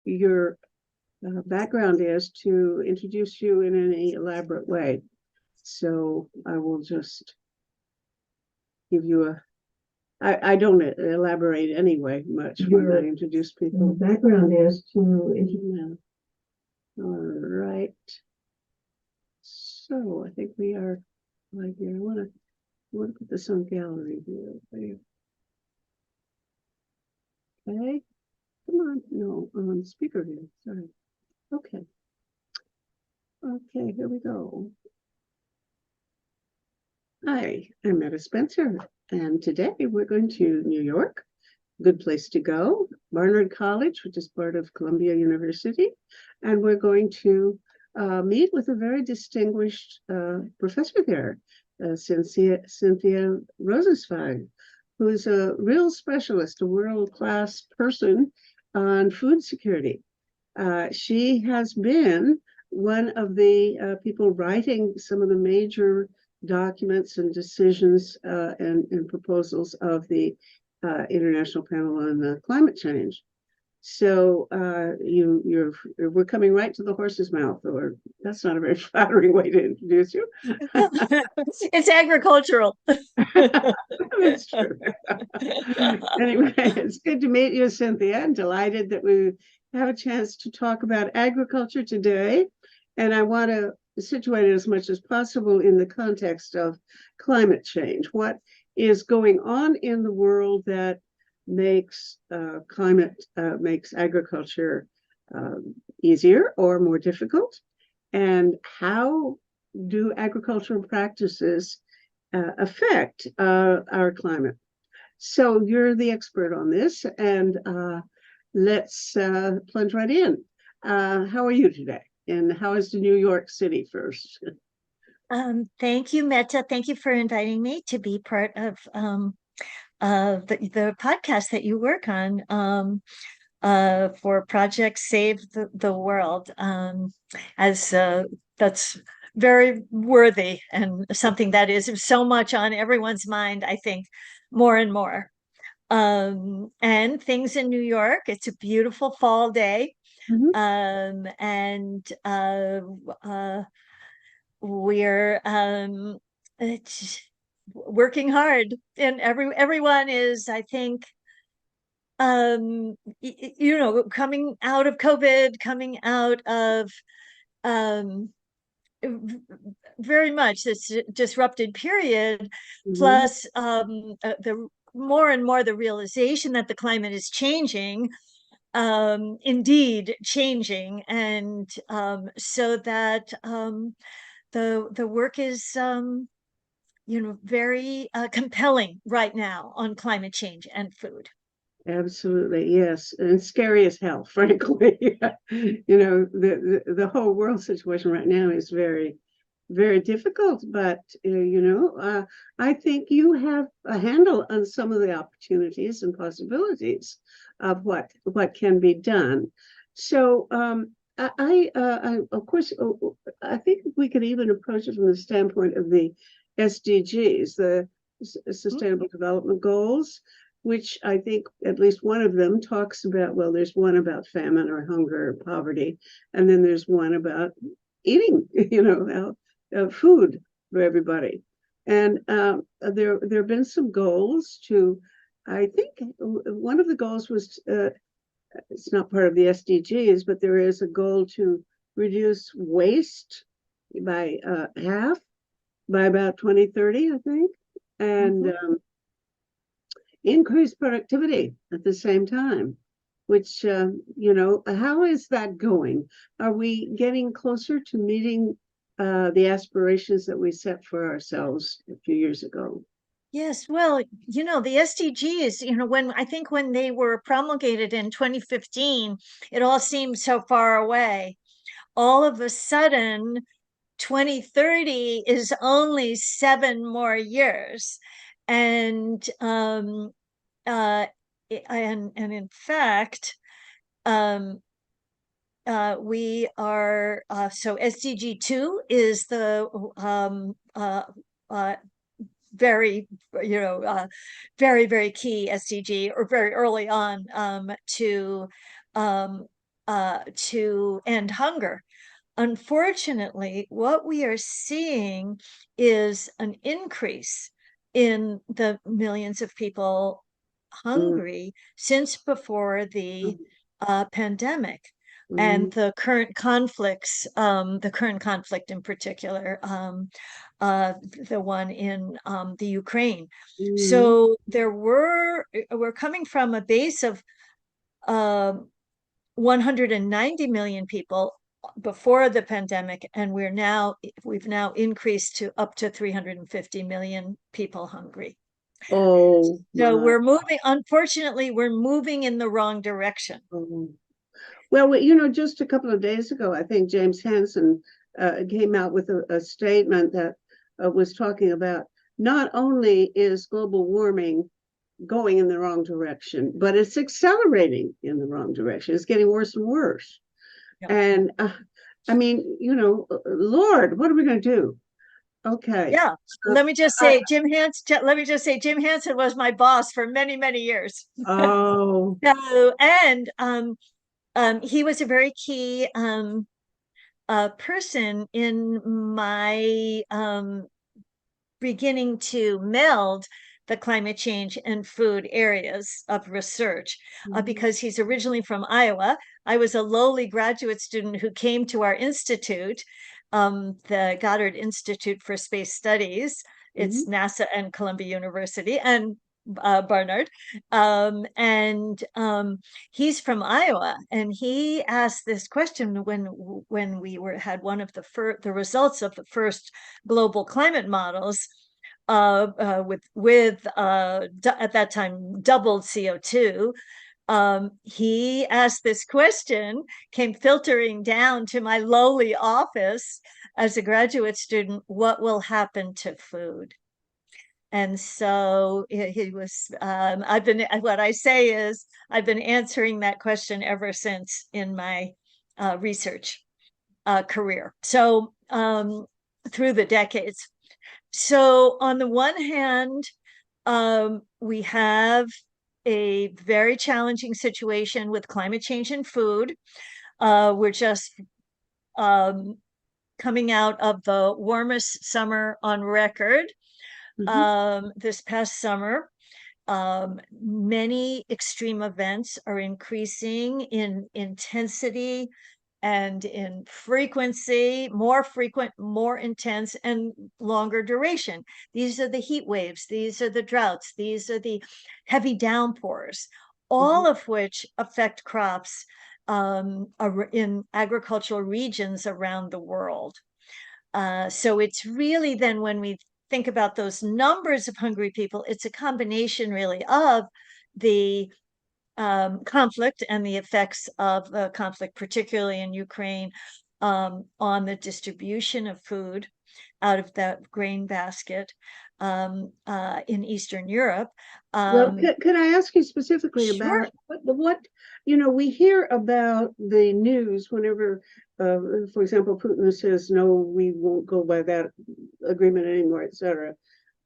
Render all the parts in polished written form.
your background is to introduce you in any elaborate way. So I will just give you I don't elaborate anyway much when I introduce people. The background is to introduce. All right. So I think we are right here. I want to put this on gallery view. Okay. Come on. No, on speaker view. Sorry. Okay. Okay, here we go. Hi, I'm Metta Spencer, and today we're going to New York. Good place to go. Barnard College, which is part of Columbia University, and we're going to meet with a very distinguished professor there, Cynthia Rosenzweig, who's a real specialist, a world-class person on food security. She has been one of the people writing some of the major documents and decisions and proposals of the International Panel on Climate Change. So we're coming right to the horse's mouth, or that's not a very flattering way to introduce you. It's agricultural. That's true. Anyway, it's good to meet you, Cynthia. I'm delighted that we have a chance to talk about agriculture today. And I want to situate it as much as possible in the context of climate change. What is going on in the world that makes makes agriculture easier or more difficult, and how do agricultural practices affect our climate? So you're the expert on this, and let's plunge right in. How are you today? And how is the New York City first? Thank you, Metta. Thank you for inviting me to be part of the podcast that you work on for Project Save the World. As that's very worthy and something that is so much on everyone's mind, I think, more and more. And things in New York, it's a beautiful fall day. And we're working hard, and everyone is, I think, coming out of COVID, coming out of very much this disrupted period, plus the more and more the realization that the climate is changing, indeed changing, and so that the work is very compelling right now on climate change and food. Absolutely, yes, and scary as hell, frankly. The whole world situation right now is very, very difficult, but I think you have a handle on some of the opportunities and possibilities of what can be done. So I of course, I think we could even approach it from the standpoint of the SDGs, the Sustainable Development Goals, which I think at least one of them talks about, well, there's one about famine or hunger or poverty, and then there's one about eating, food for everybody. And there have been some goals to, I think one of the goals was, it's not part of the SDGs, but there is a goal to reduce waste by half by about 2030, I think, and increase productivity at the same time, which, how is that going? Are we getting closer to meeting the aspirations that we set for ourselves a few years ago? Yes, well, the SDGs, when they were promulgated in 2015, it all seemed so far away. All of a sudden, 2030 is only 7 more years. And in fact, we are so SDG 2 is the very, very, very key SDG, or very early on, to to end hunger. Unfortunately, what we are seeing is an increase in the millions of people Mm, hungry since before the mm, pandemic. And mm, the current conflict in particular, the one in the Ukraine. mm. So we're coming from a base of um 190 million people before the pandemic, and we've now increased to up to 350 million people hungry. Oh So my. unfortunately, we're moving in the wrong direction. Oh. Well, you know, just a couple of days ago, I think James Hansen came out with a statement that was talking about not only is global warming going in the wrong direction, but it's accelerating in the wrong direction. It's getting worse and worse. Yeah. And I mean, you know, Lord, what are we going to do? Okay. Yeah. Uh, Let me just I, say, Jim Hansen was my boss for many, many years. oh, So, and he was a very key person in my beginning to meld the climate change and food areas of research, mhm, because he's originally from Iowa. I was a lowly graduate student who came to our institute, the Goddard Institute for Space Studies. mhm. It's NASA and Columbia University and Barnard. And he's from Iowa, and he asked this question when we had one of the results of the first global climate models, with at that time doubled CO2. He asked this question, came filtering down to my lowly office as a graduate student: what will happen to food? And so he was, what I say is, I've been answering that question ever since in my research career. So through the decades. So on the one hand, we have a very challenging situation with climate change and food. We're just um, coming out of the warmest summer on record Mhm. this past summer. Many extreme events are increasing in intensity and in frequency, more frequent, more intense, and longer duration. These are the heat waves, these are the droughts, these are the heavy downpours, Mhm. all of which affect crops in agricultural regions around the world. So it's really then, when we think about those numbers of hungry people, it's a combination really of the conflict and the effects of the conflict, particularly in Ukraine, on the distribution of food out of that grain basket in Eastern Europe. Well, Um, could I ask you specifically sure. about you know, we hear about the news whenever, for example, Putin says, no, we won't go by that agreement anymore, etc.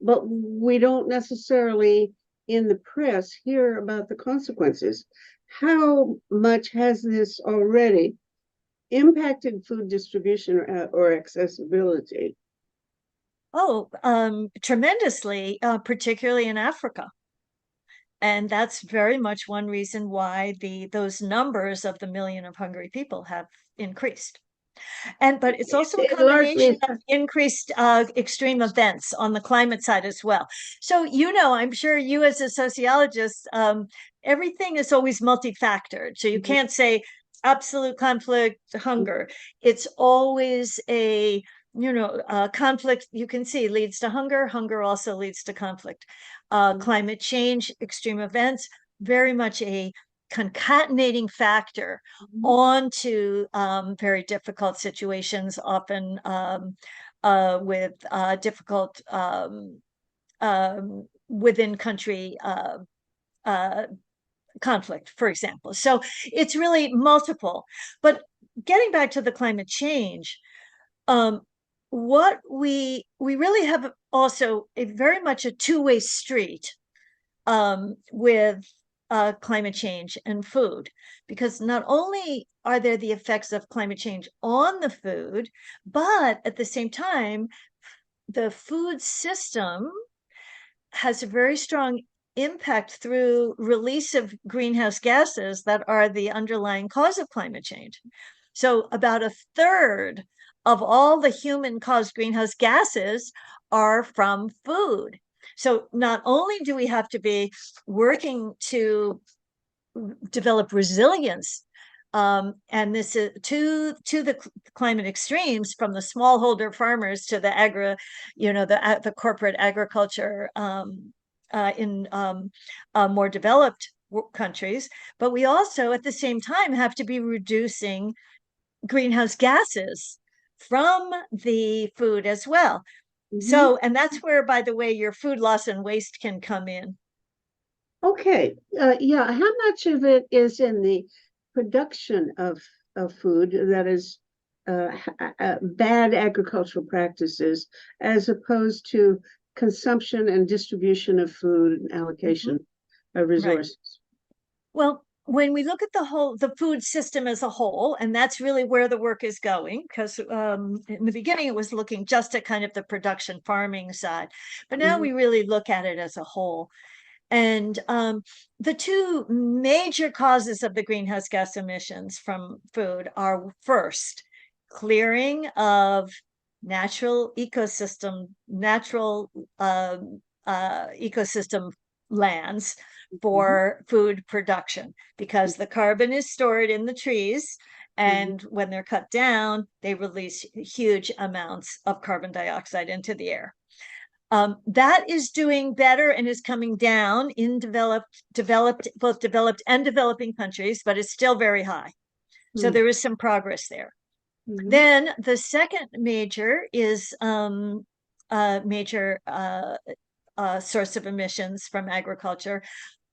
But we don't necessarily in the press hear about the consequences. How much has this already impacted food distribution or accessibility? Oh, tremendously, particularly in Africa. And that's very much one reason why those numbers of the million of hungry people have increased. But it's also a It largely, combination of increased extreme events on the climate side as well. So, I'm sure you as a sociologist, everything is always multifactored. So you can't say absolute conflict, hunger. It's always conflict, you can see, leads to hunger. Hunger also leads to conflict. Climate change, extreme events, very much a concatenating factor onto very difficult situations, often with difficult within country uh, conflict, for example. So it's really multiple. But getting back to the climate change, um, what we really have also a very much a two-way street with climate change and food, because not only are there the effects of climate change on the food, but at the same time, the food system has a very strong impact through release of greenhouse gases that are the underlying cause of climate change. So about a third of all the human caused greenhouse gases are from food. So not only do we have to be working to develop resilience, and this is to the climate extremes, from the smallholder farmers to the the corporate agriculture in more developed countries. But we also, at the same time, have to be reducing greenhouse gases from the food as well. So, and that's where, by the way, your food loss and waste can come in. Okay, yeah, how much of it is in the production of food, that is bad agricultural practices, as opposed to consumption and distribution of food and allocation of resources? Well, when we look at the food system as a whole, and that's really where the work is going, because in the beginning it was looking just at kind of the production farming side, but now we really look at it as a whole. And the two major causes of the greenhouse gas emissions from food are, first, clearing of natural ecosystem lands for food production, because the carbon is stored in the trees, and when they're cut down, they release huge amounts of carbon dioxide into the air. That is doing better and is coming down in both developed and developing countries, but it's still very high. So there is some progress there. Then the second major is major source of emissions from agriculture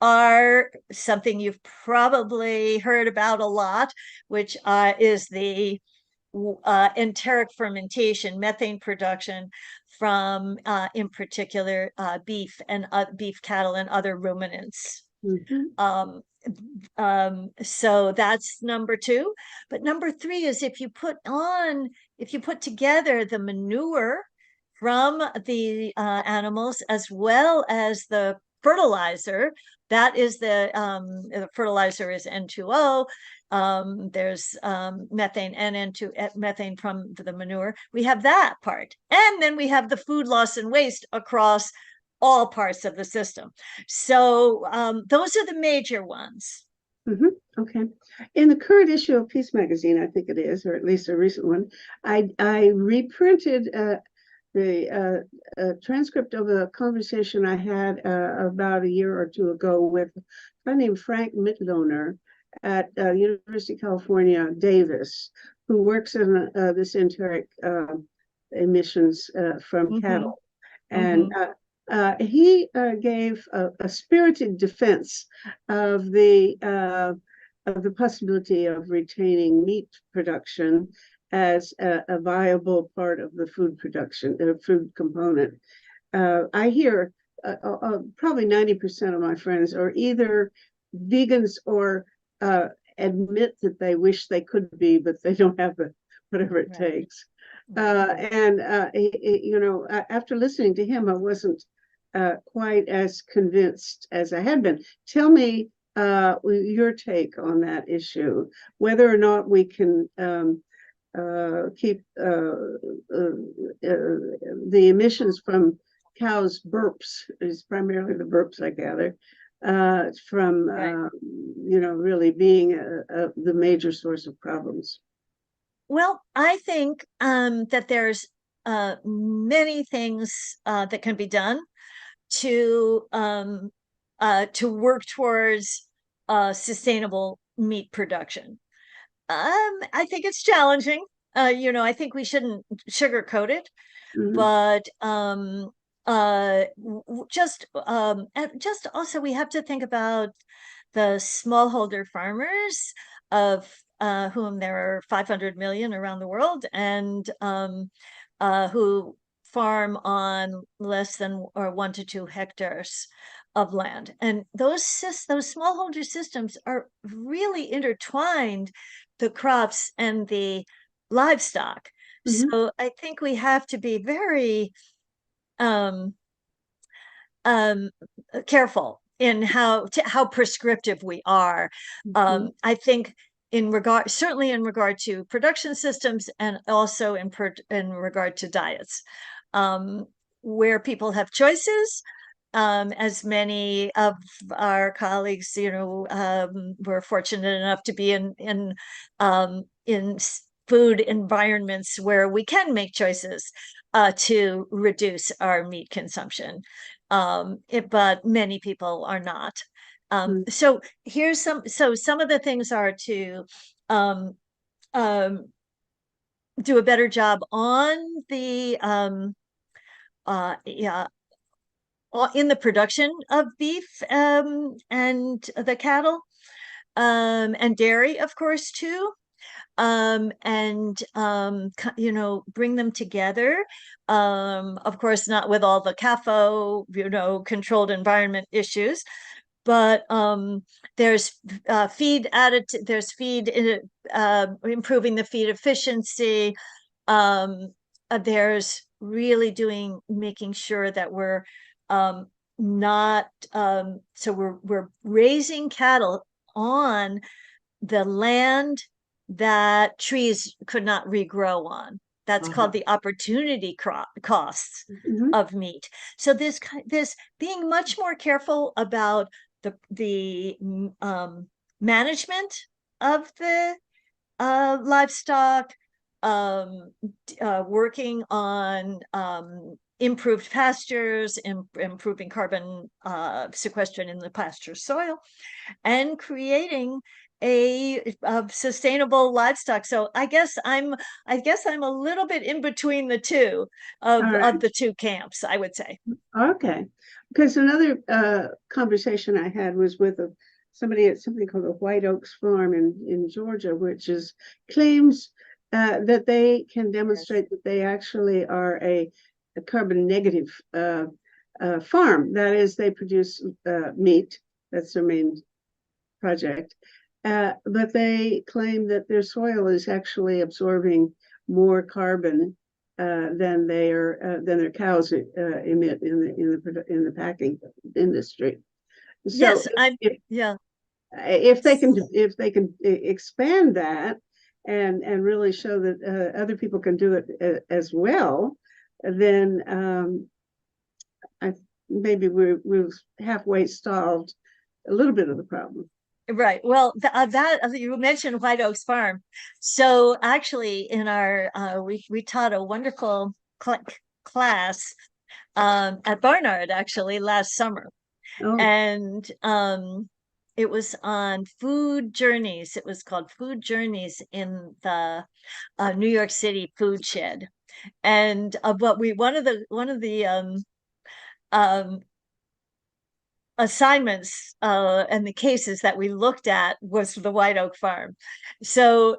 are something you've probably heard about a lot, which is the enteric fermentation, methane production from, in particular, beef and beef cattle and other ruminants. So that's number two. But number three is if you put together the manure from the animals, as well as the fertilizer, that is the fertilizer is N2O. There's methane and N2 methane from the manure. We have that part, and then we have the food loss and waste across all parts of the system. So those are the major ones. Okay. In the current issue of Peace Magazine, I think it is, or at least a recent one, I reprinted the transcript of a conversation I had about a year or two ago with a guy named Frank Mitloehner at University of California, Davis, who works in this enteric emissions from cattle. And he gave a spirited defense of the possibility of retaining meat production as a viable part of the food production, the food component. I hear probably 90% of my friends are either vegans or admit that they wish they could be, but they don't have whatever it takes. After listening to him, I wasn't quite as convinced as I had been. Tell me your take on that issue, whether or not we can keep the emissions from cows' burps, is primarily the burps, I gather, from really being the major source of problems. Well, I think that there's many things that can be done to work towards sustainable meat production. I think it's challenging. I think we shouldn't sugarcoat it, but just also we have to think about the smallholder farmers, of whom there are 500 million around the world, and who farm on less than or 1 to 2 hectares. of land. And those smallholder systems are really intertwined, the crops and the livestock. Mhm. So I think we have to be very um, um, careful in how prescriptive we are. Mhm. I think certainly in regard to production systems, and also in regard to diets, um, where people have choices. As many of our colleagues, were fortunate enough to be in food environments where we can make choices to reduce our meat consumption. But many people are not. Mhm. So some of the things are to um, um, do a better job on the yeah, in the production of beef and the cattle, and dairy, of course, too. And bring them together. Of course, not with all the CAFO, controlled environment issues, but there's feed added. There's feed improving the feed efficiency. Um, there's really making sure that we're not so we're raising cattle on the land that trees could not regrow on. That's Uh-huh. called the opportunity costs Mhm. of meat. So this being much more careful about the management of the livestock, working on improved pastures, improving carbon sequestration in the pasture soil, and creating a sustainable livestock. So I guess I'm a little bit in between the two All of right. the two camps, I would say. Okay. Because another conversation I had was with somebody at something called the White Oaks Farm in Georgia, which is claims that they can demonstrate that they actually are a carbon negative farm. That is, they produce meat. That's their main project. But they claim that their soil is actually absorbing more carbon than their cows emit in the packing industry. So Yes, I'm if yeah. if they can expand that and really show that other people can do it as well, then I maybe we've halfway solved a little bit of the problem. Right. Well, that you mentioned White Oaks Farm. So actually, in our we taught a wonderful class at Barnard actually last summer, Oh, and it was on food journeys. It was called Food Journeys in the New York City Food Shed, and what we one of the um assignments and the cases that we looked at was the White Oak Farm. So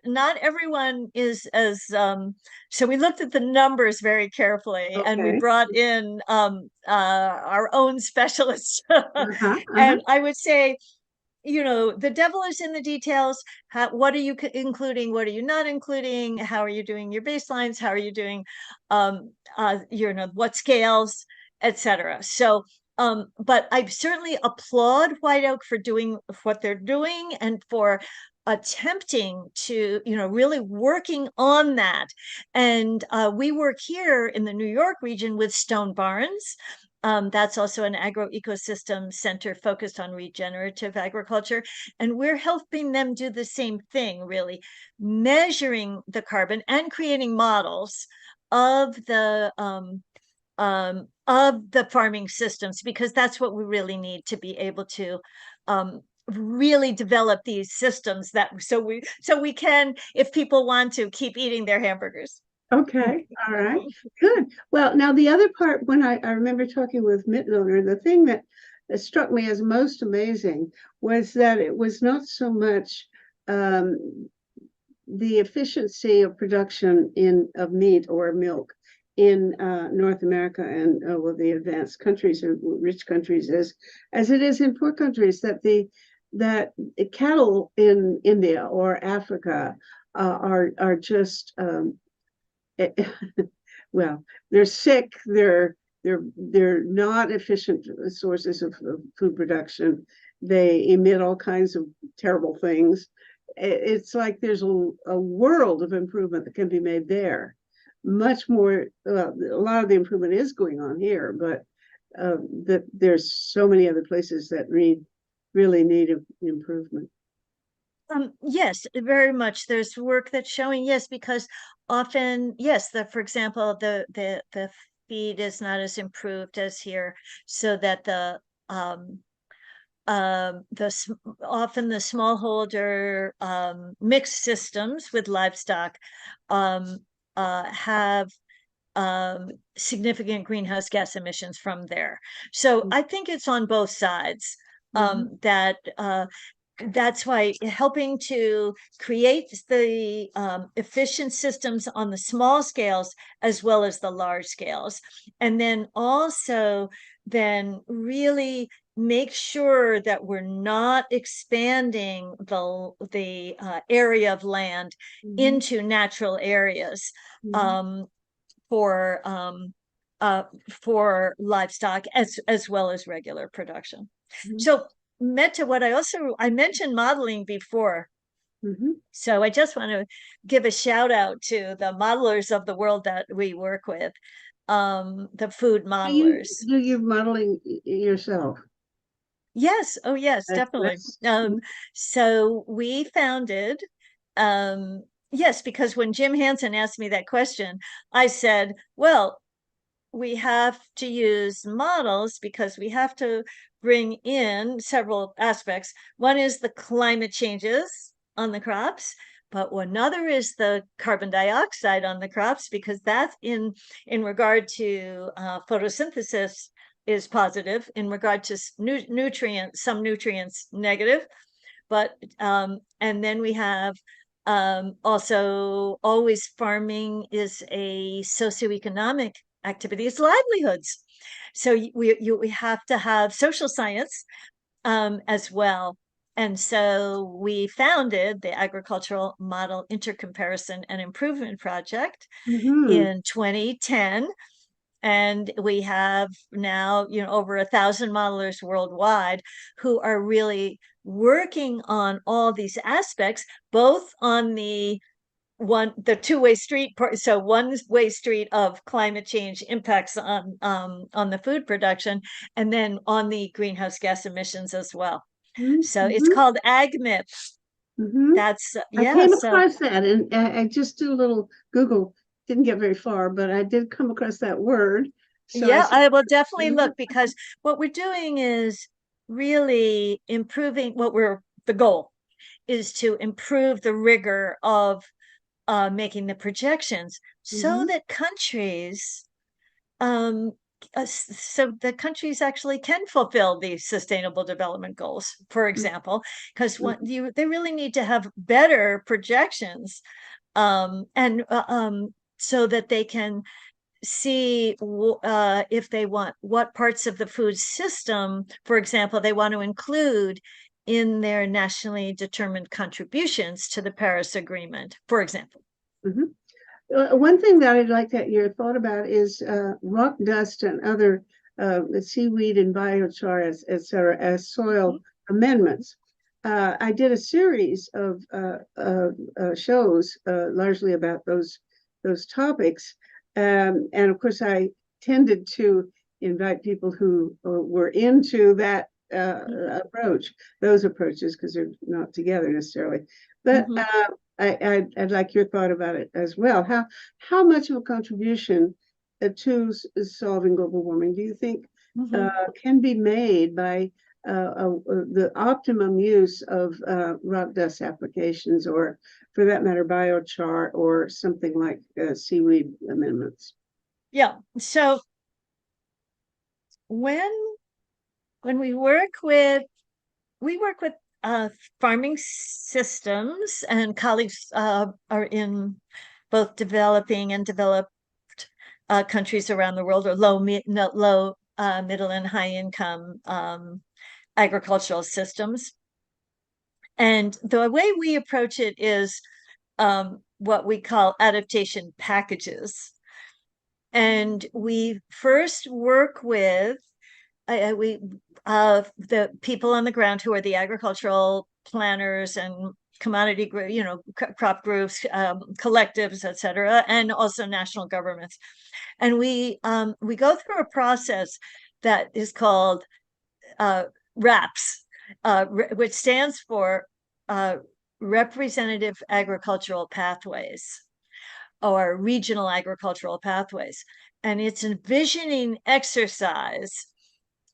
not everyone is as so we looked at the numbers very carefully, and we okay. brought in our own specialists. Uh-huh, uh-huh. And I would say, the devil is in the details. What are you including? What are you not including? How are you doing your baselines? How are you doing what scales, etc. So but I certainly applaud White Oak for doing what they're doing, and for attempting to, really working on that. And we work here in the New York region with Stone Barns. That's also an agroecosystem center focused on regenerative agriculture. And we're helping them do the same thing, really measuring the carbon and creating models of the farming systems, because that's what we really need to be able to really develop these systems, so we can, if people want to, keep eating their hamburgers. Okay, all right, good. Well, now the other part, when I remember talking with Mitloner, the thing that struck me as most amazing was that it was not so much the efficiency of production of meat or milk in North America and well, the advanced countries or rich countries as it is in poor countries, that that cattle in India or Africa are just well, they're sick, they're not efficient sources of food production. They emit all kinds of terrible things. It's like there's a world of improvement that can be made there. Much more, a lot of the improvement is going on here, but that there's so many other places that really need improvement. Yes, very much. There's work that's showing, yes, because often, yes, for example, the feed is not as improved as here, so that often the smallholder mixed systems with livestock have significant greenhouse gas emissions from there. So I think it's on both sides that that's why helping to create the efficient systems on the small scales as well as the large scales, and then also then really make sure that we're not expanding the area of land into natural areas for livestock as well as regular production. So Meta, I mentioned modeling before. So I just want to give a shout out to the modelers of the world that we work with, the food modelers. Do you modeling yourself? Yes. Oh, yes, definitely. So we founded, yes, because when Jim Hansen asked me that question, I said, well, we have to use models because we have to bring in several aspects. One is the climate changes on the crops, but another is the carbon dioxide on the crops, because that's in regard to photosynthesis is positive, in regard to nutrients, some nutrients negative. But and then we have also always farming is a socioeconomic activities, livelihoods. So we have to have social science as well. And so we founded the Agricultural Model Intercomparison and Improvement Project in 2010. And we have now, over 1,000 modelers worldwide who are really working on all these aspects, both on the two-way street, so one-way street of climate change impacts on the food production, and then on the greenhouse gas emissions as well. So it's called AgMIP. That's I came across that, and I just did a little Google. Didn't get very far, but I did come across that word. So yeah, I will definitely look, because what we're doing is really improving the goal is to improve the rigor of making the projections so that countries actually can fulfill these sustainable development goals, for example, because they really need to have better projections and so that they can see if they want what parts of the food system, for example, they want to include in their nationally determined contributions to the Paris Agreement, for example. One thing that I'd like that your thought about is rock dust and other seaweed and biochar, et cetera, as soil amendments. I did a series of shows largely about those topics. And of course, I tended to invite people who were into that those approaches, because they're not together necessarily. But I'd like your thought about it as well. How much of a contribution to solving global warming do you think can be made by the optimum use of rock dust applications, or for that matter, biochar, or something like seaweed amendments? Yeah. So when we work with farming systems, and colleagues are in both developing and developed countries around the world, or low, middle and high income agricultural systems. And the way we approach it is what we call adaptation packages. And we first work with the people on the ground who are the agricultural planners and commodity, crop groups, collectives, etc., and also national governments. And we go through a process that is called RAPS, which stands for Representative Agricultural Pathways, or Regional Agricultural Pathways. And it's a visioning exercise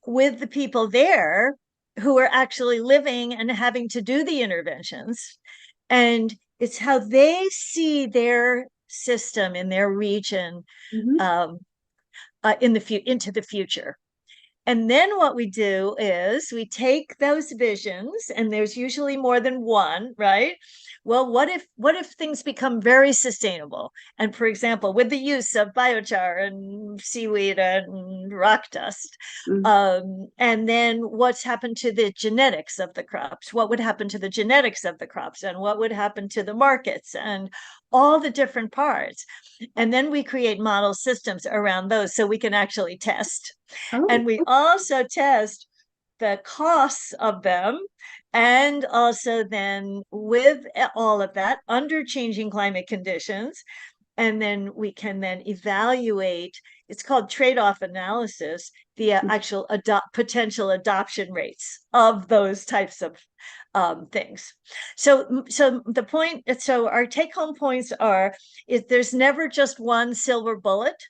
with the people there who are actually living and having to do the interventions. And it's how they see their system in their region into the future. And then what we do is we take those visions, and there's usually more than one, right? Well, what if things become very sustainable? And for example, with the use of biochar and seaweed and rock dust, and then what's happened to the genetics of the crops? What would happen to the genetics of the crops? And what would happen to the markets and all the different parts? And then we create model systems around those so we can actually test. And we also test the costs of them, and also then with all of that under changing climate conditions. And then we can then evaluate, it's called trade-off analysis, the actual potential adoption rates of those types of things. So the point, so our take-home points are, there's never just one silver bullet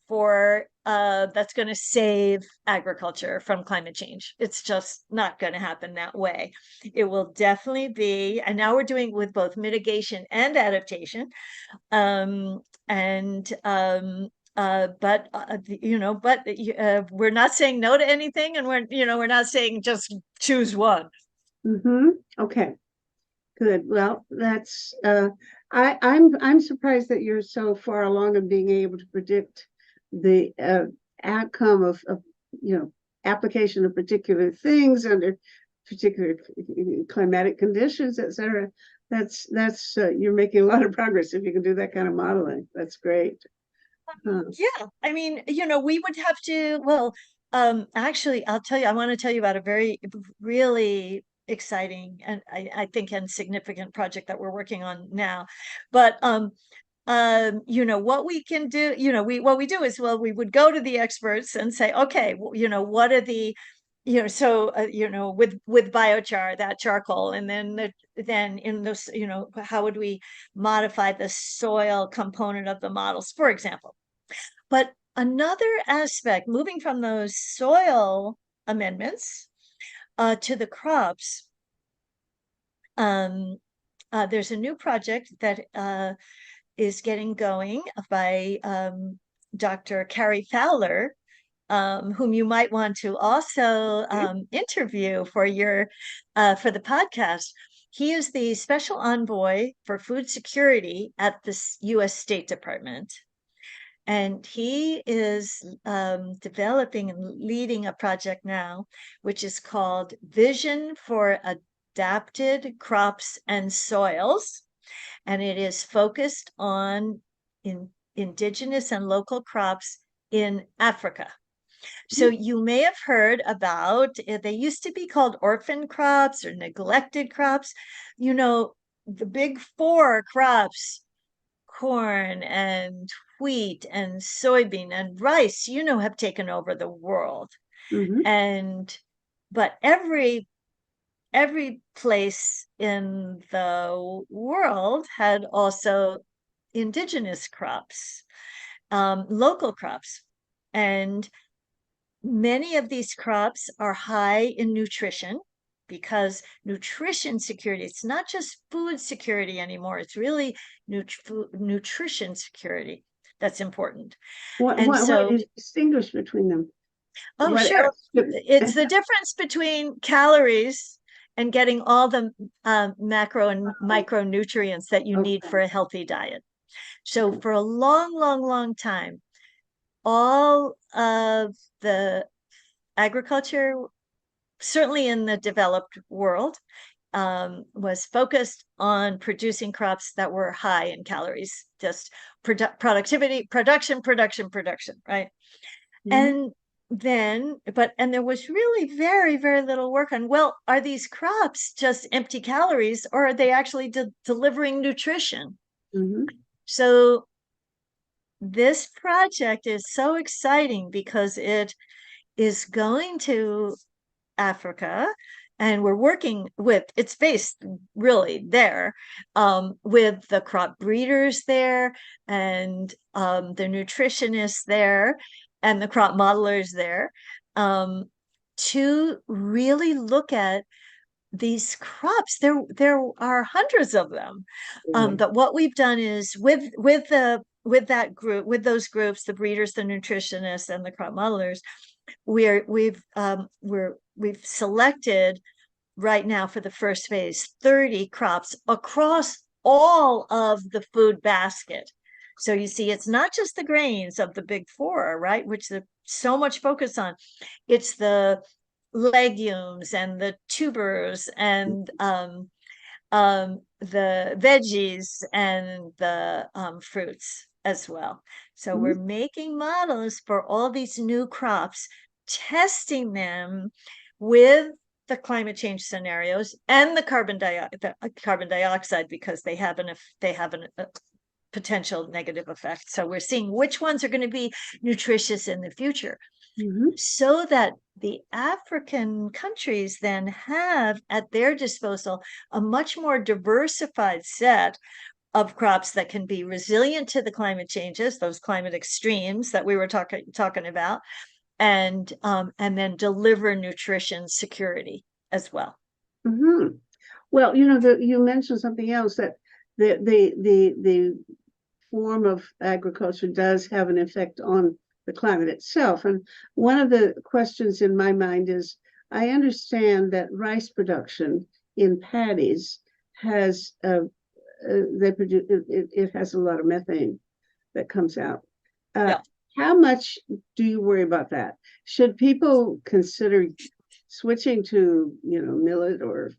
for that's going to save agriculture from climate change. It's just not going to happen that way. It will definitely be, and now we're doing with both mitigation and adaptation. But we're not saying no to anything, and we're not saying just choose one. Okay, good. Well, that's I'm surprised that you're so far along in being able to predict the outcome of application of particular things under particular climatic conditions, etc. That's you're making a lot of progress if you can do that kind of modeling. That's great. Yeah, I mean, we would have to, well, actually, I want to tell you about a very, really exciting and I think and significant project that we're working on now. But what we can do, what we do is, well, we would go to the experts and say, okay, what are the, with biochar, that charcoal, and then in this, how would we modify the soil component of the models, for example. But another aspect, moving from those soil amendments to the crops, there's a new project that is getting going by Dr. Carrie Fowler, whom you might want to also interview for the podcast. He is the special envoy for food security at the U.S. State Department. And he is developing and leading a project now, which is called Vision for Adapted Crops and Soils. And it is focused on indigenous and local crops in Africa. So you may have heard about, they used to be called orphan crops or neglected crops. The big four crops, corn and wheat and soybean and rice, have taken over the world. But every place in the world had also indigenous crops, local crops. And many of these crops are high in nutrition, because nutrition security, it's not just food security anymore, it's really nutrition security that's important. What is distinguished between them? Oh, sure. It's the difference between calories and getting all the macro and micronutrients that you need for a healthy diet. So for a long, long, long time, all of the agriculture, certainly in the developed world, was focused on producing crops that were high in calories, just productivity, production, right? Mhm. And then, and there was really very, very little work on, well, are these crops just empty calories, or are they actually delivering nutrition? Mhm. So this project is so exciting because it is going to Africa, and we're working with, it's based really there, with the crop breeders there, and the nutritionists there, and the crop modelers there, um, to really look at these crops. There are hundreds of them. Right. But what we've done is with that group, with those groups, the breeders, the nutritionists, and the crop modelers, we've selected right now for the first phase 30 crops across all of the food basket. So you see, it's not just the grains of the big four, right, which there's so much focus on. It's the legumes and the tubers and the veggies and the fruits as well. So we're Mhm. making models for all these new crops, testing them with the climate change scenarios and the carbon dioxide, because they have a potential negative effect. So we're seeing which ones are going to be nutritious in the future, Mhm. so that the African countries then have at their disposal a much more diversified set of crops that can be resilient to the climate changes, those climate extremes that we were talking about, and then deliver nutrition security as well. Mhm. Well, you mentioned something else, that the form of agriculture does have an effect on the climate itself. And one of the questions in my mind is, I understand that rice production in paddies has they produce it has a lot of methane that comes out. Uh, Yeah. how much do you worry about that? Should people consider switching to, millet or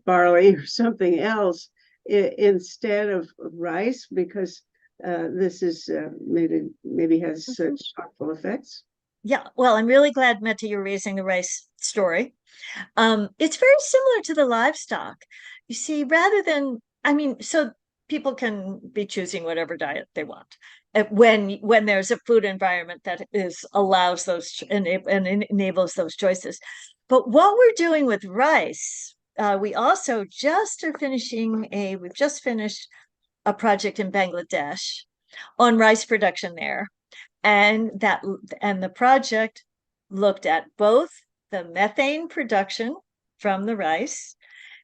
barley or something else instead of rice, because this is maybe has Mhm. such harmful effects? Yeah, well, I'm really glad, Meta, you're raising the rice story. It's very similar to the livestock. You see, rather than, I mean, so people can be choosing whatever diet they want, when there's a food environment that is allows those and enables those choices. But what we're doing with rice, we also just are we've just finished a project in Bangladesh on rice production there, and the project looked at both the methane production from the rice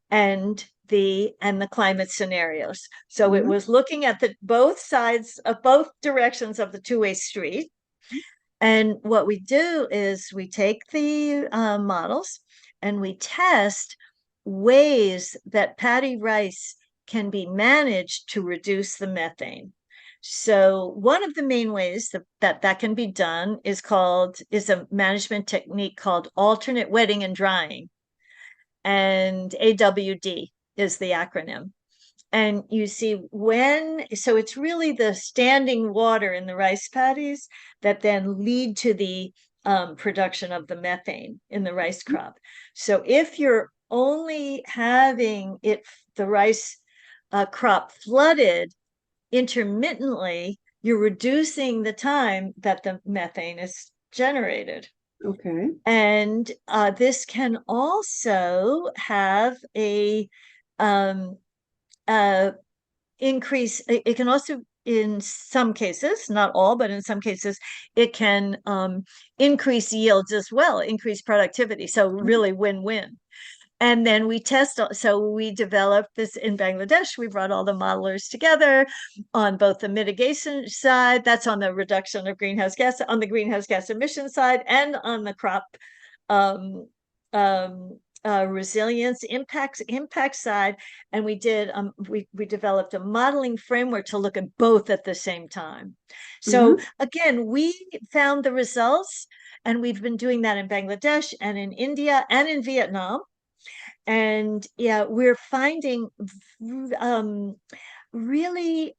and the climate scenarios. So it Mhm. was looking at the both sides of both directions of the two-way street. And what we do is we take the models and we test ways that paddy rice can be managed to reduce the methane. So one of the main ways that can be done is a management technique called alternate wetting and drying, and AWD is the acronym. And you see, so it's really the standing water in the rice paddies that then lead to the production of the methane in the rice crop. So if you're only having the rice crop flooded intermittently, you're reducing the time that the methane is generated. Okay. And this can also have a um, uh, increase. It can also, in some cases, not all, but in some cases, it can increase yields as well, increase productivity. So really win-win. And then so we developed this in Bangladesh. We brought all the modelers together on both the mitigation side, that's on the reduction of greenhouse gas, on the greenhouse gas emission side, and on the crop um, um, resilience impact side, and we did we developed a modeling framework to look at both at the same time. So Mhm. again, we found the results, and we've been doing that in Bangladesh and in India and in Vietnam. And yeah, we're finding um, really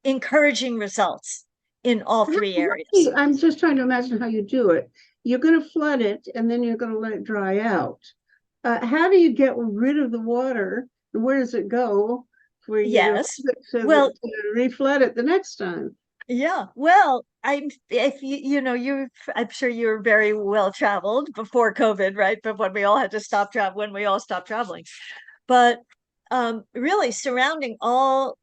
encouraging results in all three areas. I'm just trying to imagine how you do it. You're going to flood it and then you're going to let it dry out. How do you get rid of the water? And where does it go for you to Yes. so Well, that to reflood it the next time? yeah. Well, if you know, I'm sure you're very well traveled before COVID, right? But when we all had to stop travel, when we all stopped traveling. But really surrounding all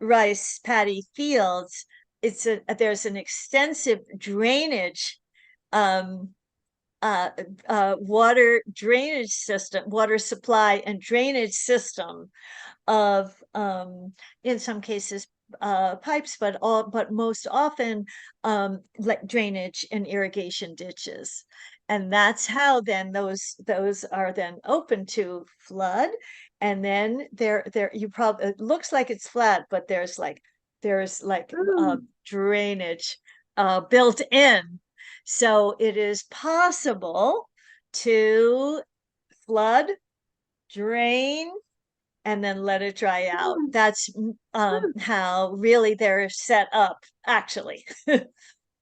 rice paddy fields, there's an extensive drainage um water drainage system, water supply and drainage system of in some cases pipes, but most often like drainage and irrigation ditches. And that's how then those are then open to flood. And then there you probably, it looks like it's flat, but there's like Oh, drainage built in. So it is possible to flood, drain, and then let it dry out. oh, That's oh. how really they're set up, actually.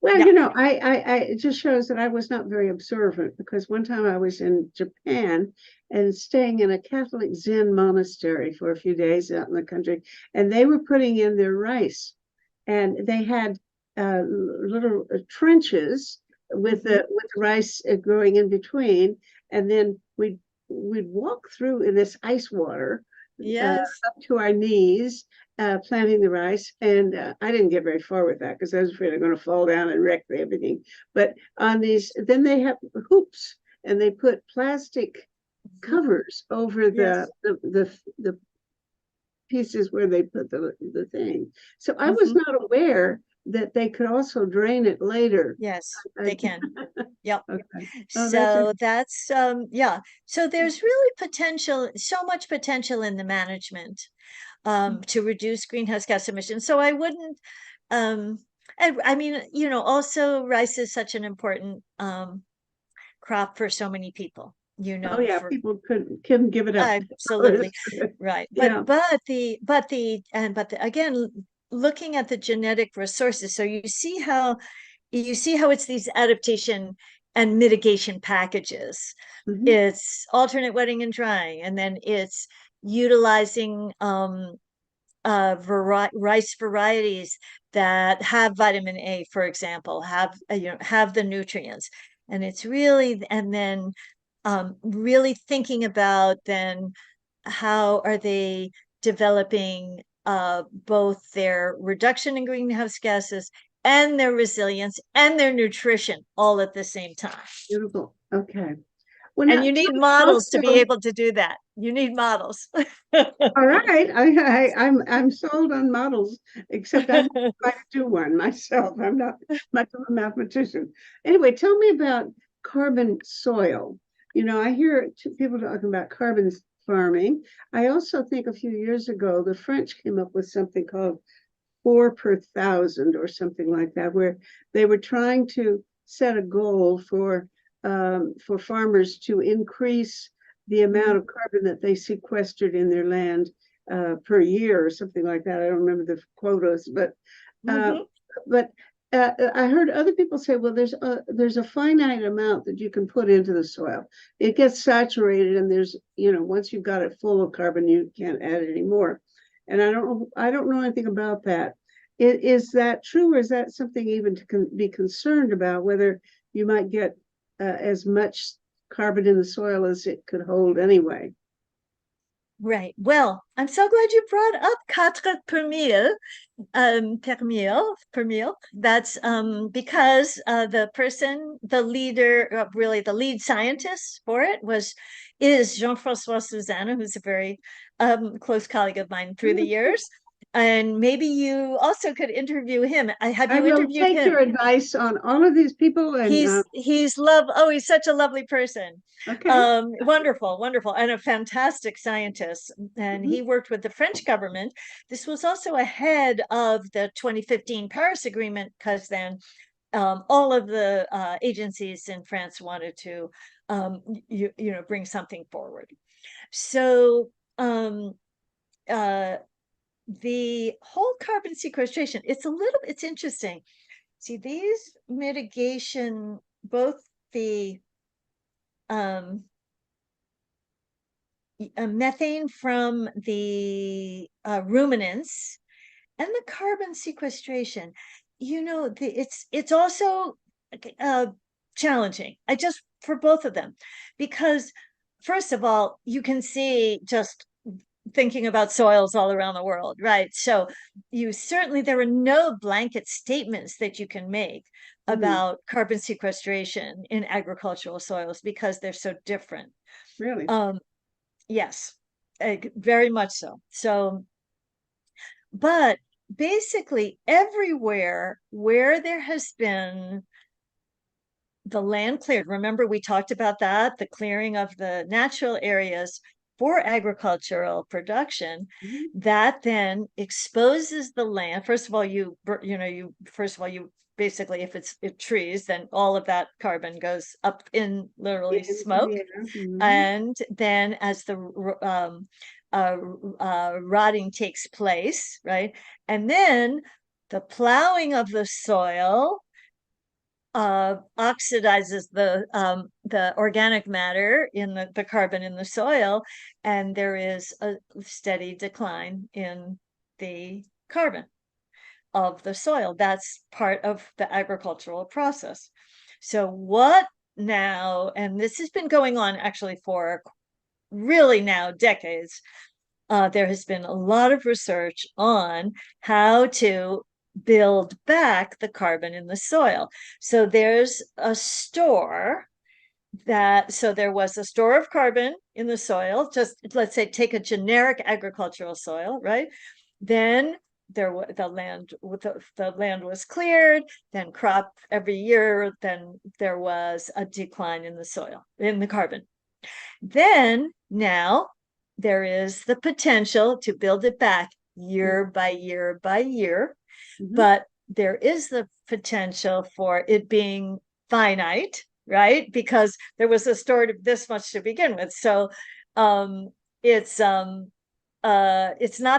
Well, Yeah. it just shows that I was not very observant because one time I was in Japan and staying in a Catholic Zen monastery for a few days out in the country, and they were putting in their rice, and they had little trenches with Mhm. the rice growing in between, and then we'd walk through in this ice water Yes. up to our knees, planting the rice. And I didn't get very far with that because I was afraid I'm going to fall down and wreck everything. But on these, then they have hoops and they put plastic Mhm. covers over Yes. the pieces where they put the thing. So I was Mhm. not aware that they could also drain it later. Yes, I, they can. Yep. okay. Oh, that's So that's yeah. So there's really potential, so much potential in the management to reduce greenhouse gas emissions. So I wouldn't um and I mean, also rice is such an important crop for so many people, oh yeah, for people couldn't give it up. absolutely right. Yeah. But again, looking at the genetic resources, so you see how it's these adaptation and mitigation packages. Mhm. It's alternate wetting and drying, and then it's utilizing rice varieties that have vitamin A, for example, have the nutrients. And it's really, and then really thinking about then how are they developing both their reduction in greenhouse gases and their resilience and their nutrition all at the same time. Beautiful. Okay. Well, And now you tell need me models to be also, able to do that. You need models. all right, I'm sold on models, except I haven't tried to do one myself. I'm not much of a mathematician. Anyway, tell me about carbon soil. I hear people talking about carbon farming. I also think a few years ago, the French came up with something called 4 per 1,000 or something like that, where they were trying to set a goal for farmers to increase the amount of carbon that they sequestered in their land per year or something like that. I don't remember the quotas, uh, Mhm. but I heard other people say, well, there's a finite amount that you can put into the soil. It gets saturated, and once you've got it full of carbon, you can't add any more. And I don't know anything about that. Is that true, or is that something even to be concerned about, whether you might get as much carbon in the soil as it could hold anyway? Right. Well, I'm so glad you brought up quatre per mille, per meal. That's because the leader, really the lead scientist for it is Jean-François Suzanne, who's a very close colleague of mine through the years. and maybe you also could interview him. Have I you will interviewed take him? your advice on all of these people and, He's such a lovely person. okay. Wonderful, wonderful, and a fantastic scientist. And Mhm. he worked with the French government. This was also ahead of the 2015 Paris Agreement, because then all of the agencies in France wanted to bring something forward. So um, uh, the whole carbon sequestration, it's interesting. See, these mitigation, both the um, methane from the ruminants and the carbon sequestration, it's also uh, challenging. I just for both of them, because first of all, you can see just thinking about soils all around the world, right? So there are no blanket statements that you can make Mhm. about carbon sequestration in agricultural soils because they're so different. Really? Um, yes, very much so. So, but basically everywhere where there has been the land cleared, remember we talked about that, the clearing of the natural areas for agricultural production, Mhm. that then exposes the land. First of all, you basically, if it's trees, then all of that carbon goes up in literally Into the smoke. air. Mhm. And then as the rotting takes place, right? And then the plowing of the soil oxidizes the organic matter in the carbon in the soil, and there is a steady decline in the carbon of the soil. That's part of the agricultural process. So what now, and this has been going on actually for really now decades, there has been a lot of research on how to build back the carbon in the soil. So there's a store so there was a store of carbon in the soil. Just let's say take a generic agricultural soil, right? Then the land was cleared, then crop every year, then there was a decline in the soil, in the carbon. Then now there is the potential to build it back year by year by year, Mhm. but there is the potential for it being finite, right? Because there was a stored this much to begin with. So um it's not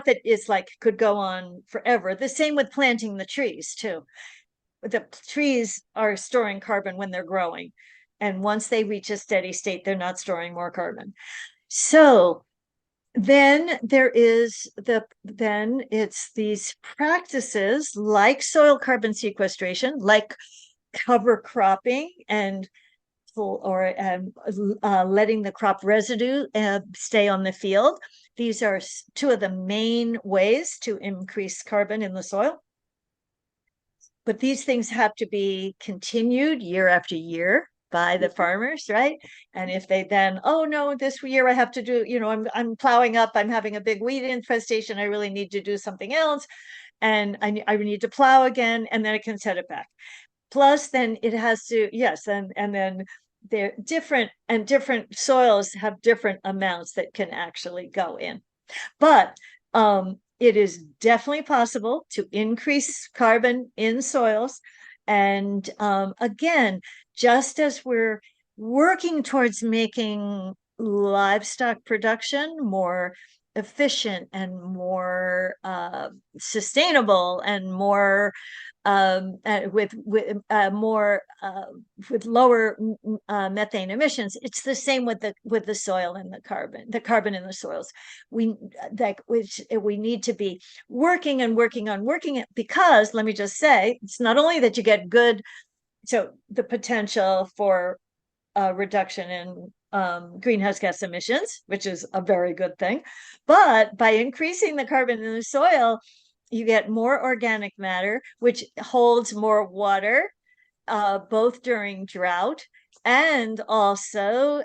that it's like could go on forever. The same with planting the trees too. The trees are storing carbon when they're growing, and once they reach a steady state, they're not storing more carbon. So then it's these practices like soil carbon sequestration, like cover cropping, and letting the crop residue stay on the field. These are two of the main ways to increase carbon in the soil. But these things have to be continued year after year by the farmers, right? And if they then, oh no, this year I have to do, I'm plowing up, I'm having a big weed infestation, I really need to do something else, and I need to plow again, and then I can set it back. Plus, then it has to, yes, and then they're different, and different soils have different amounts that can actually go in. But it is definitely possible to increase carbon in soils. And again, just as we're working towards making livestock production more efficient and more sustainable and more with lower methane emissions, it's the same with the soil and the carbon in the soils. We need to be working and working on working it, because let me just say, it's not only that you get good, so the potential for a reduction in greenhouse gas emissions, which is a very good thing, but by increasing the carbon in the soil, you get more organic matter, which holds more water, both during drought and also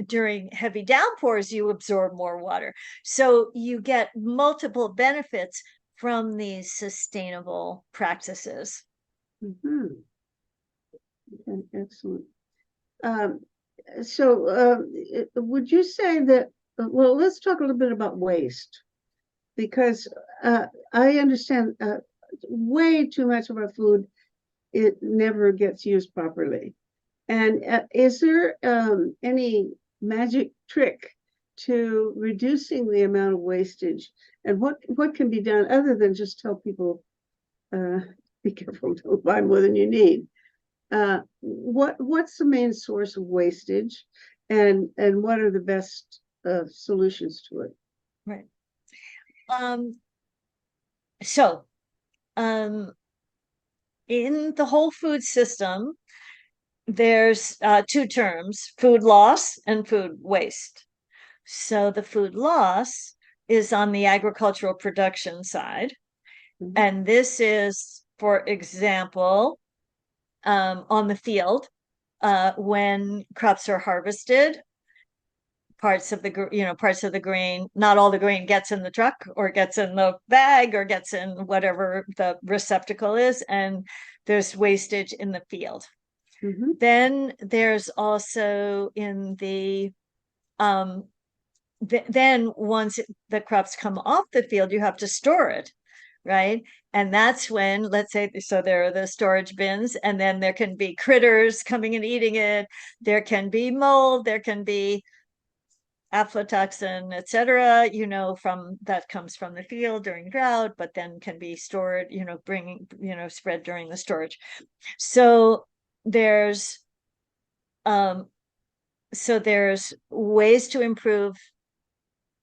during heavy downpours, you absorb more water. So you get multiple benefits from these sustainable practices. Mhm. Okay, excellent. Um, so, would you say that, well, let's talk a little bit about waste, because I understand way too much of our food, it never gets used properly. And is there any magic trick to reducing the amount of wastage? And what can be done other than just tell people, uh, be careful, don't buy more than you need? What's the main source of wastage, and what are the best solutions to it? Right. Um, so, um, in the whole food system, there's two terms, food loss and food waste. So the food loss is on the agricultural production side. Mhm. And this is, for example, on the field, when crops are harvested, parts of the grain, not all the grain gets in the truck or gets in the bag or gets in whatever the receptacle is, and there's wastage in the field. Mhm. Then there's also in the then once the crops come off the field, you have to store it, right? And that's when, let's say, so there are the storage bins, and then there can be critters coming and eating it. There can be mold, there can be aflatoxin, etc., from that comes from the field during drought, but then can be stored, spread during the storage. So there's um there's ways to improve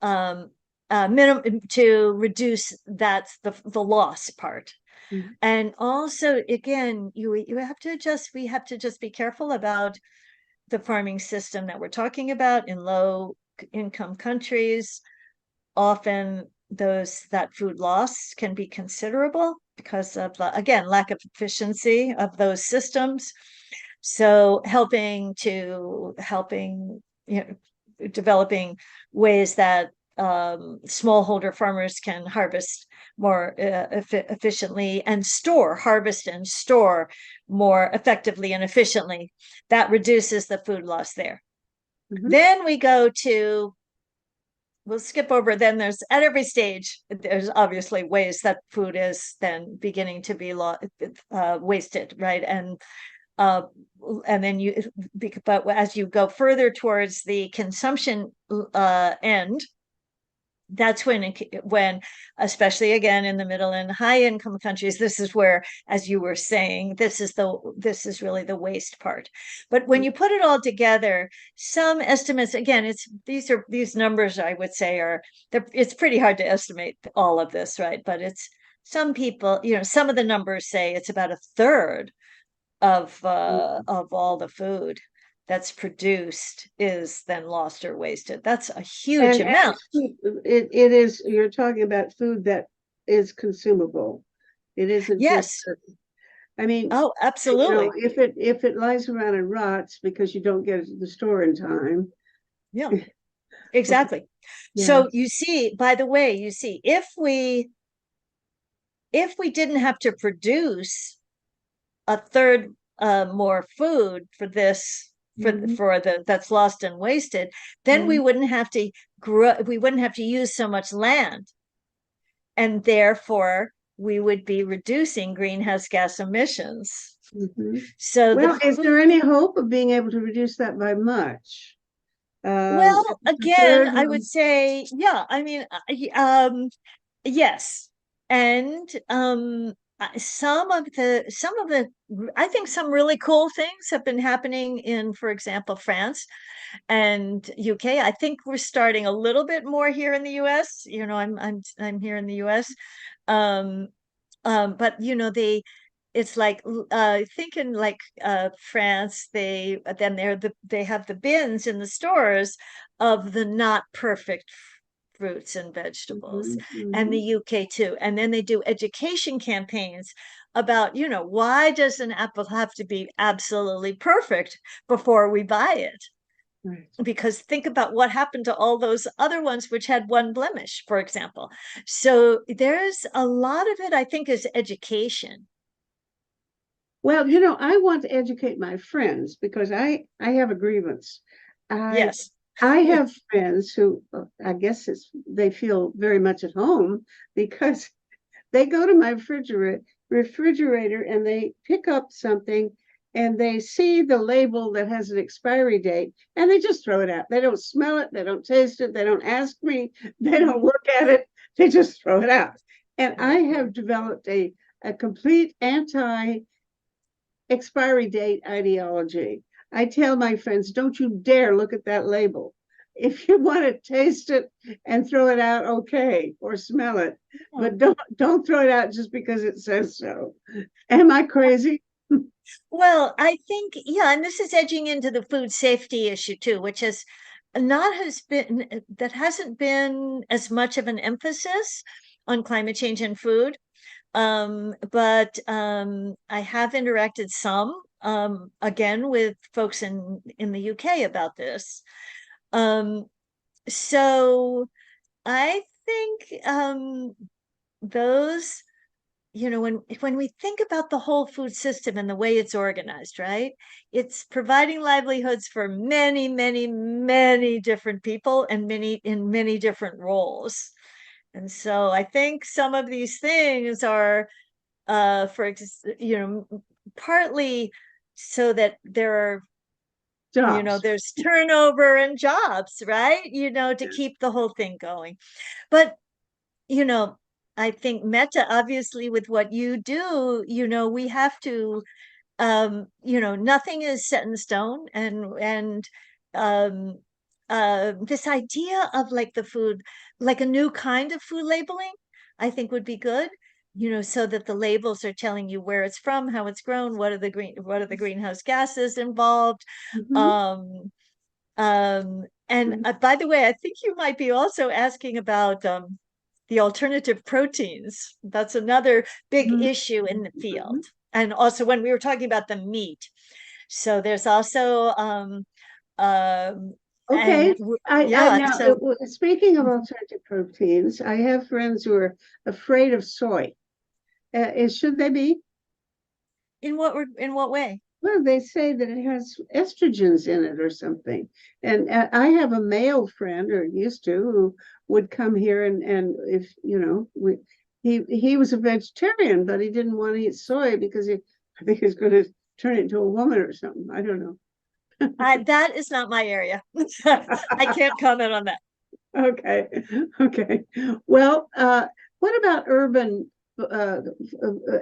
minimum to reduce the loss part. Mhm. And also, again, you have to just we have to just be careful about the farming system that we're talking about in low income countries. Often that food loss can be considerable because of, again, lack of efficiency of those systems. So helping developing ways that smallholder farmers can harvest more efficiently and harvest and store more effectively and efficiently, that reduces the food loss there. Mhm. Then we'll skip over, then there's, at every stage, there's obviously ways that food is then beginning to be wasted, right? Uh, and then but as you go further towards the consumption end, that's when, especially again in the middle and high income countries, this is where, as you were saying, this is really the waste part. But when you put it all together, some estimates, again, these numbers, I would say, it's pretty hard to estimate all of this, right? But it's, some people, some of the numbers say it's about a third of all the food that's produced is then lost or wasted. That's a huge And amount. it is, you're talking about food that is consumable. It isn't just, Yes. I mean, Oh, absolutely. if it lies around and rots because you don't get it to the store in time. Yeah, exactly. Yeah. So you see, by the way, if we didn't have to produce a third more food for this, Mhm. for the that's lost and wasted, then we Mhm. wouldn't have to use so much land, and therefore we would be reducing greenhouse gas emissions. Mhm. So the Well, is food, there any hope of being able to reduce that by much? well, If it's a again, third, I would say, yeah, I mean, yes. And some of the I think some really cool things have been happening in, for example, France and UK. I think we're starting a little bit more here in the US. I'm here in the US. Um, but it's like, thinking like France, they have the bins in the stores of the not perfect fruits and vegetables, mhm, and the mhm. UK too. And then they do education campaigns about, why does an apple have to be absolutely perfect before we buy it? Right. because think about what happened to all those other ones which had one blemish, for example. So there's a lot of it, I think, is education. Well, you know, I want to educate my friends because I have a grievance. I Yes. I have friends who I guess they feel very much at home because they go to my refrigerator and they pick up something and they see the label that has an expiry date and they just throw it out. They don't smell it, they don't taste it, they don't ask me, they don't look at it, they just throw it out. And I have developed a complete anti expiry date ideology. I tell my friends, don't you dare look at that label. If you want to taste it and throw it out, okay, or smell it, but don't throw it out just because it says so. Am I crazy? Well, I think, yeah, and this is edging into the food safety issue too, which has not has been that hasn't been as much of an emphasis on climate change and food. But I have interacted some again with folks in the UK about this. Um, so I think those, when we think about the whole food system and the way it's organized, right? It's providing livelihoods for many, many, many different people and many in many different roles. And so I think some of these things are partly so that there are, Jobs. there's turnover and jobs, right? To keep the whole thing going. But, you know, I think Meta, obviously, with what you do, we have to, nothing is set in stone, and um this idea of like the food, like a new kind of food labeling, I think would be good, so that the labels are telling you where it's from, how it's grown, what are the greenhouse gases involved. Mhm, um and mhm, by the way, I think you might be also asking about the alternative proteins. That's another big mhm, issue in the field. mhm. And also when we were talking about the meat. So there's also um Okay. I yeah, now so speaking of alternative proteins, I have friends who are afraid of soy. Should they be? in what way? Well, they say that it has estrogens in it or something. And I have a male friend, or used to, who would come here and if you know, he was a vegetarian, but he didn't want to eat soy because I think he's going to turn into a woman or something. I don't know. That is not my area. I can't comment on that. Okay, okay. Well, what about urban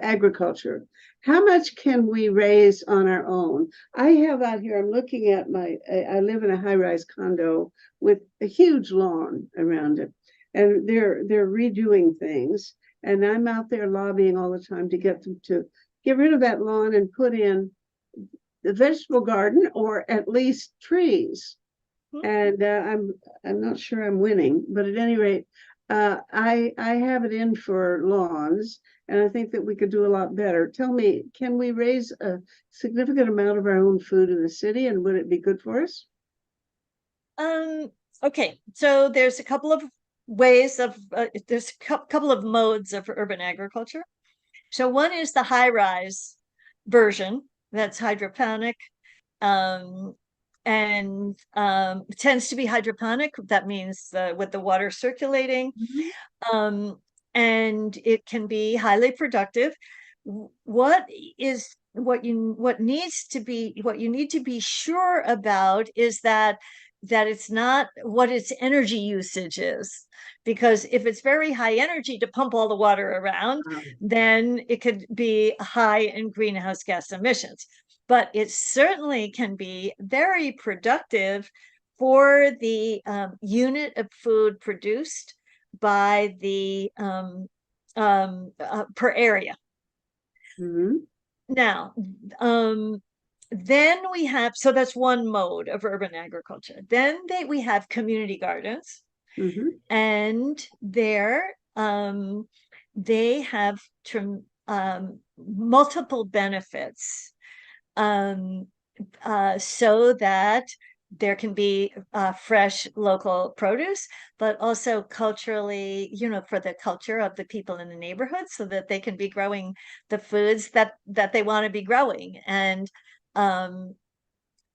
agriculture? How much can we raise on our own? I have out here, I'm looking at I live in a high-rise condo with a huge lawn around it, and they're redoing things, and I'm out there lobbying all the time to get them to get rid of that lawn and put in the vegetable garden or at least trees. And I'm not sure I'm winning, but at any rate, I have it in for lawns, and I think that we could do a lot better. Tell me, can we raise a significant amount of our own food in the city, and would it be good for us? Um, okay, so there's a couple of ways of there's a couple of modes of urban agriculture. So one is the high rise version that's hydroponic, um, and tends to be hydroponic. That means with the water circulating, Mhm. um, and it can be highly productive. What is what you need to be sure about is that it's not what its energy usage is, because if it's very high energy to pump all the water around, then it could be high in greenhouse gas emissions. But it certainly can be very productive for the unit of food produced by the per area. Mhm, Now, then we have, so that's one mode of urban agriculture. Then we have community gardens, mhm, and there they have multiple benefits, so that there can be fresh local produce, but also culturally, you know, for the culture of the people in the neighborhood, so that they can be growing the foods that they want to be growing, um,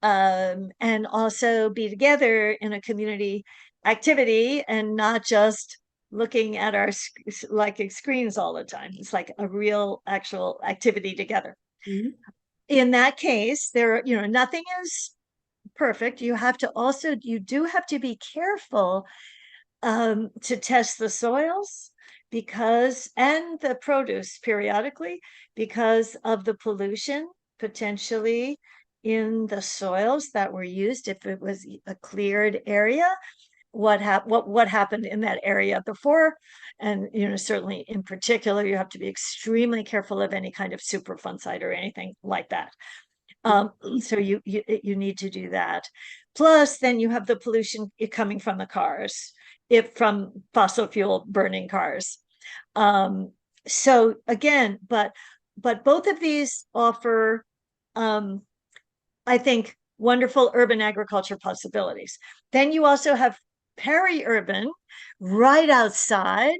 and also be together in a community activity and not just looking at our screens all the time. It's like a real actual activity together. Mhm. In that case, there, you know, nothing is perfect. You have to also, you do have to be careful to test the soils because, and the produce periodically, because of the pollution potentially in the soils that were used. If it was a cleared area, what happened in that area before. And, you know, certainly in particular, you have to be extremely careful of any kind of super fungicide or anything like that. So you need to do that. Plus, then you have the pollution coming from the cars, if from fossil fuel burning cars. So again, but both of these offer, I think, wonderful urban agriculture possibilities. Then you also have peri-urban right outside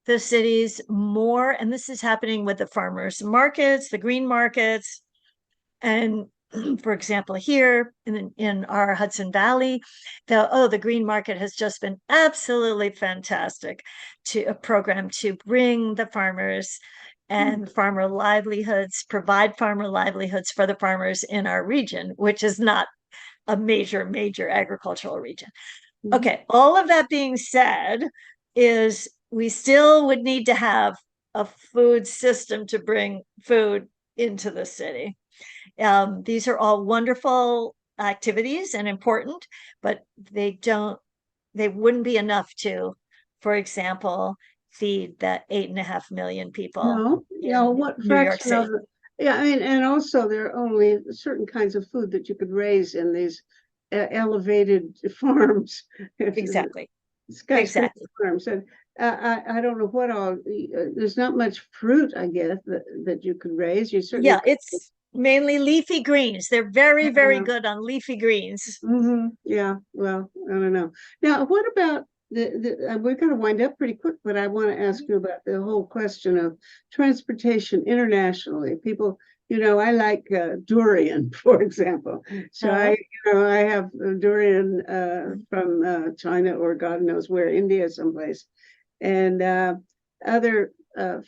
the cities more, and this is happening with the farmers markets, the green markets. And for example, here in our Hudson Valley, the green market has just been absolutely fantastic, to a program to bring the farmers and farmer livelihoods, provide farmer livelihoods for the farmers in our region, which is not a major agricultural region. Okay, all of that being said, is we still would need to have a food system to bring food into the city. These are all wonderful activities and important, but they wouldn't be enough to, for example, feed the 8.5 million people No, you know, in what New York fraction of City. yeah, I mean, and also there are only certain kinds of food that you could raise in these elevated farms, Exactly. skyscraper Exactly. farms. And I don't know what all, there's not much fruit, I guess, that you could raise. You certainly Yeah, could. it's mainly leafy greens. They're very good on leafy greens. Yeah, well, I don't know. Now, what about we're going to wind up pretty quick, but I want to ask you about the whole question of transportation internationally. People, you know, I like durian, for example. So Uh, I have durian from China or God knows where, India someplace, and other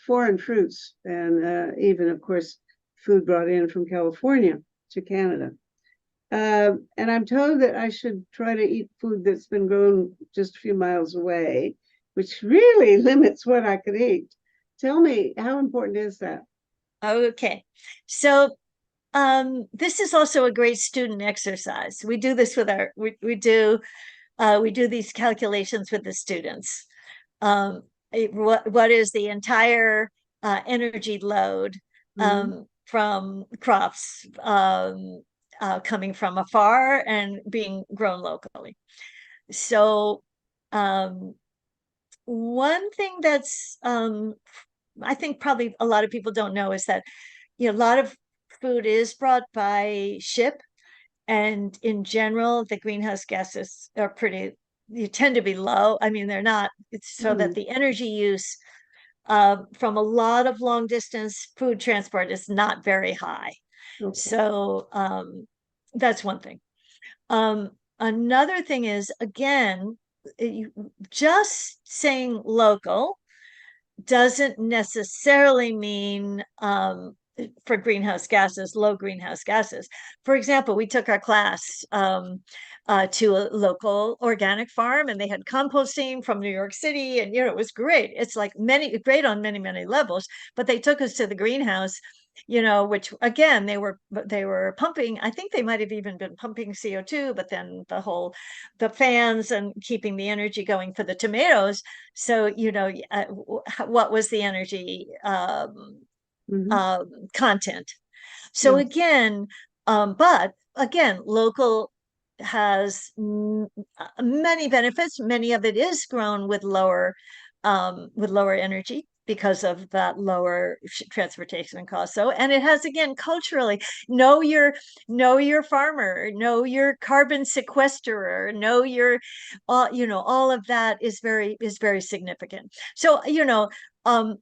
foreign fruits, and even, of course, food brought in from California to Canada. And I'm told that I should try to eat food that's been grown just a few miles away, which really limits what I could eat. Tell me, how important is that? okay. So this is also a great student exercise. We do this with we do these calculations with the students. What is the entire energy load Mhm. from crops coming from afar and being grown locally? So one thing that's I think probably a lot of people don't know is that, you know, a lot of food is brought by ship, and in general, the greenhouse gases are pretty, you tend to be low. I mean, they're not, it's so that Mm, the energy use from a lot of long distance food transport is not very high. okay. So that's one thing. Another thing is, again, just saying local doesn't necessarily mean for greenhouse gases, low greenhouse gases. For example, we took our class to a local organic farm, and they had composting from New York City, and you know, it was great. It's like great on many levels. But they took us to the greenhouse, you know, which again they were pumping. I think they might have even been pumping CO2, but then the fans and keeping the energy going for the tomatoes. So, you know, what was the energy Mhm. content? So Yeah. again, but again, local has many benefits. Many of it is grown with lower with lower energy because of that lower transportation cost. So, and it has, again, culturally, know your farmer, know your carbon sequesterer, know your, all of that is very significant. So,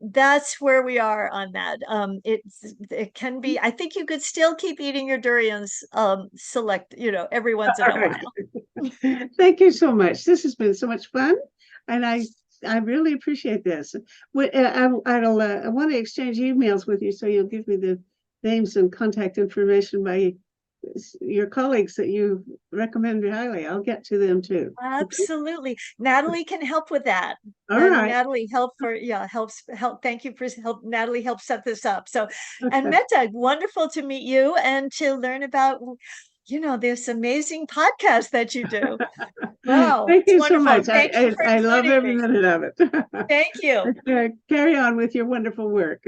that's where we are on that. It can be, I think you could still keep eating your durians, select, every once in All a right. while. Thank you so much. This has been so much fun, and I really appreciate this. I want to exchange emails with you, so you'll give me the names and contact information by your colleagues that you recommend highly. I'll get to them too. Okay? Absolutely. Natalie can help with that. All And right. Natalie help. Thank you for help. Natalie helped set this up. So, and Okay. Meta, wonderful to meet you and to learn about, this amazing podcast that you do. Wow, Thank it's you so wonderful. much. Thank you for I love including every me. minute of it. Thank you. Carry on with your wonderful work.